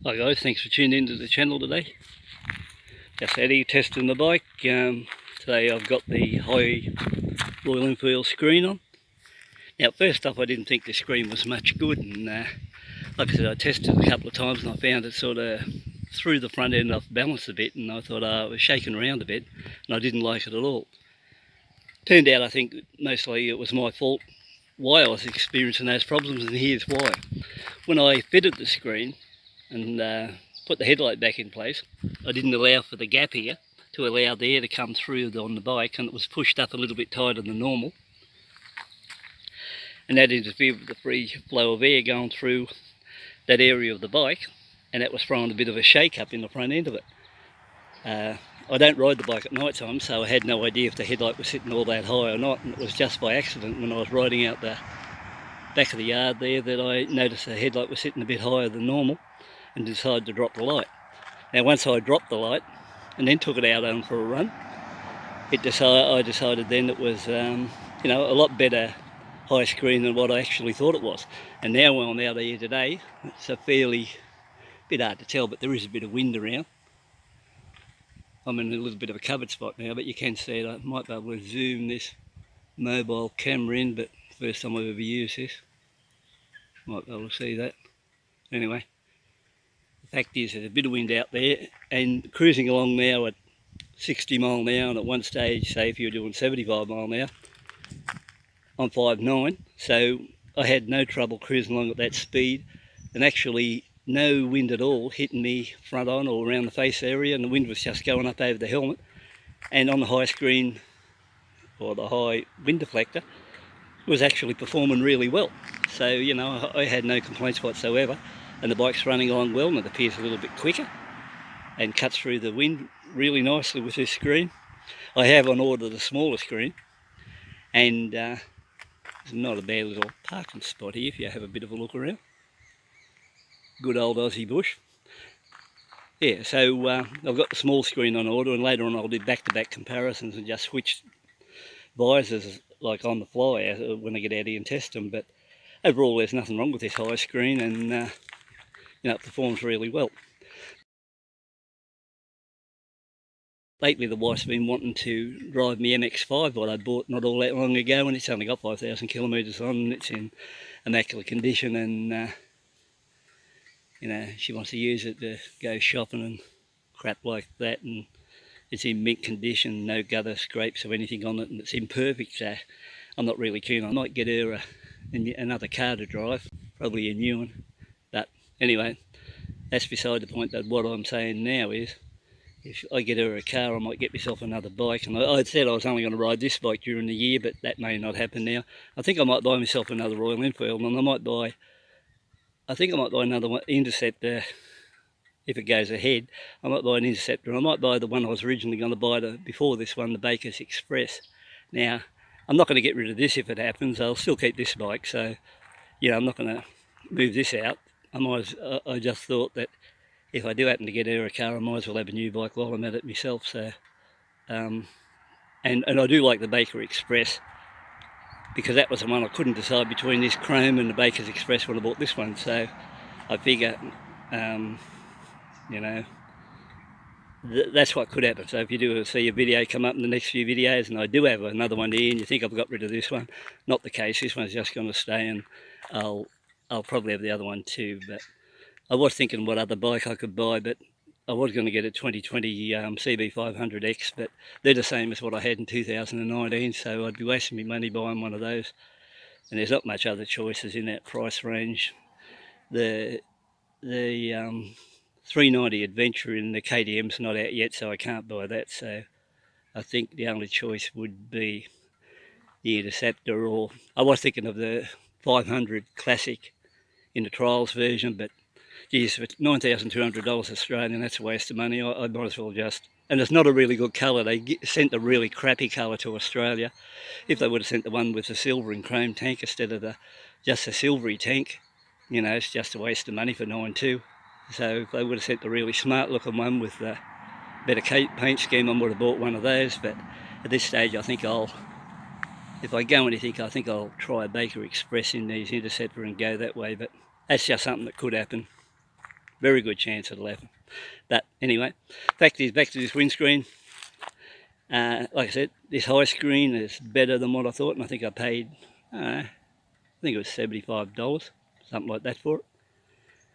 Hi guys, thanks for tuning into the channel today. Just Eddie testing the bike. Today I've got the high Royal Enfield screen on. Now first off, I didn't think the screen was much good, and like I said, I tested it a couple of times and I found it sort of threw the front end off balance a bit, and I thought it was shaking around a bit and I didn't like it at all. Turned out I think mostly it was my fault why I was experiencing those problems, and here's why. When I fitted the screen and put the headlight back in place, I didn't allow for the gap here to allow the air to come through on the bike, and it was pushed up a little bit tighter than normal, and that interfered with the free flow of air going through that area of the bike, and that was throwing a bit of a shake up in the front end of it. I don't ride the bike at night time, so I had no idea if the headlight was sitting all that high or not, and it was just by accident when I was riding out the back of the yard there that I noticed the headlight was sitting a bit higher than normal and decided to drop the light. Now once I dropped the light and then took it out on for a run, I decided then it was a lot better high screen than what I actually thought it was. And now when I'm out here today, it's a fairly bit hard to tell, but there is a bit of wind around. I'm in a little bit of a covered spot now, but you can see it. I might be able to zoom this mobile camera in, but first time I've ever used this. Might be able to see that. Anyway, the fact is there's a bit of wind out there, and cruising along now at 60 mile an hour, and at one stage, say if you're doing 75 mile an hour, I'm 5'9", so I had no trouble cruising along at that speed, and actually no wind at all hitting me front on or around the face area, and the wind was just going up over the helmet. And on the high screen, or the high wind deflector, was actually performing really well. So, I had no complaints whatsoever, and the bike's running along well, and it appears a little bit quicker and cuts through the wind really nicely with this screen. I have on order the smaller screen, and there's not a bad little parking spot here if you have a bit of a look around. Good old Aussie bush. Yeah, so I've got the small screen on order, and later on I'll do back-to-back comparisons and just switch visors like on the fly when I get out here and test them. But overall there's nothing wrong with this high screen, and it performs really well. Lately the wife's been wanting to drive me MX-5, what I bought not all that long ago, and it's only got 5,000 kilometres on, and it's in immaculate condition, and she wants to use it to go shopping and crap like that, and it's in mint condition, no gutter scrapes or anything on it, and it's imperfect, so I'm not really keen. I might get her another car to drive, probably a new one. But anyway, that's beside the point. That what I'm saying now is, if I get her a car, I might get myself another bike. And I said I was only going to ride this bike during the year, but that may not happen now. I think I might buy myself another Royal Enfield, and I might buy another one, Interceptor. If it goes ahead, I might buy an Interceptor. I might buy the one I was originally going to buy before this one, the Baker's Express. Now, I'm not going to get rid of this if it happens. I'll still keep this bike, so I'm not going to move this out. I just thought that if I do happen to get her a car, I might as well have a new bike while I'm at it myself. So, and I do like the Baker Express, because that was the one I couldn't decide between this Chrome and the Baker's Express when I bought this one. So I figure, that's what could happen. So if you do see a video come up in the next few videos, and I do have another one here, and you think I've got rid of this one, not the case. This one's just going to stay, and I'll probably have the other one too. But I was thinking what other bike I could buy, but I was going to get a 2020 CB500X, but they're the same as what I had in 2019, so I'd be wasting my money buying one of those. And there's not much other choices in that price range. The 390 Adventure in the KTM's not out yet, so I can't buy that. So I think the only choice would be the Interceptor, or I was thinking of the 500 Classic in the trials version, but geez, for $9,200 Australian, that's a waste of money. I might as well just... And it's not a really good colour. They sent a really crappy colour to Australia. If they would have sent the one with the silver and chrome tank instead of just a silvery tank, it's just a waste of money for 9.2. So if they would have sent the really smart looking one with the better paint scheme, I would have bought one of those. But at this stage, I think if I go anything, I think I'll try a Baker Express in these Interceptor and go that way. But that's just something that could happen. very good chance it'll happen. But anyway, fact is, back to this windscreen. Like I said, this high screen is better than what I thought, and I think I paid, I think it was $75, something like that for it.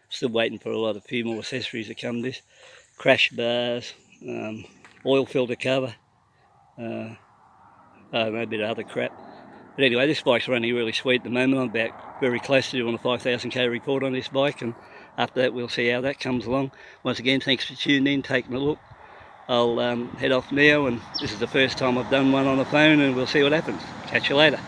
Still waiting for a few more accessories to come. This crash bars, oil filter cover, maybe a bit of other crap. But anyway, this bike's running really sweet at the moment. I'm about very close to doing a 5,000k report on this bike, and after that we'll see how that comes along. Once again, thanks for tuning in, taking a look. I'll head off now, and this is the first time I've done one on the phone, and we'll see what happens. Catch you later.